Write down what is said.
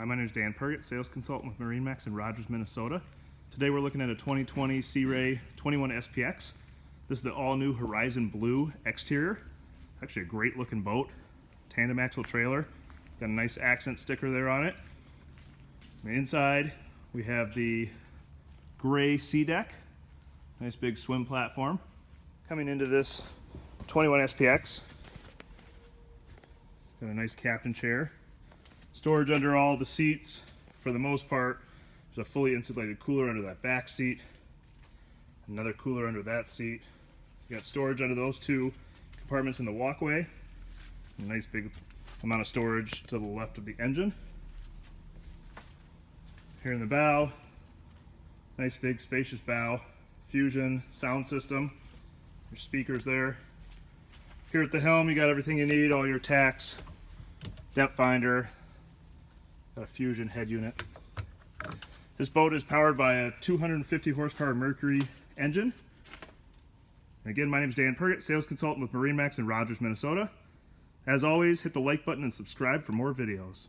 Hi, my name is Dan Pergett, sales consultant with MarineMax in Rogers, Minnesota. Today we're looking at a 2020 Sea Ray 21 SPX. This is the all-new Horizon Blue exterior. Actually a great looking boat. Tandem axle trailer. Got a nice accent sticker there on it. On the inside we have the gray sea deck. Nice big swim platform. Coming into this 21 SPX. Got a nice captain chair. Storage under all the seats. For the most part, there's a fully insulated cooler under that back seat. Another cooler under that seat. You got storage under those two compartments in the walkway. A nice big amount of storage to the left of the engine. Here in the bow, nice big spacious bow. Fusion sound system. Your speakers there. Here at the helm, you got everything you need, all your tacks, depth finder. Got a Fusion head unit. This boat is powered by a 250 horsepower Mercury engine. And again, my name is Dan Pergett, sales consultant with MarineMax in Rogers, Minnesota. As always, hit the like button and subscribe for more videos.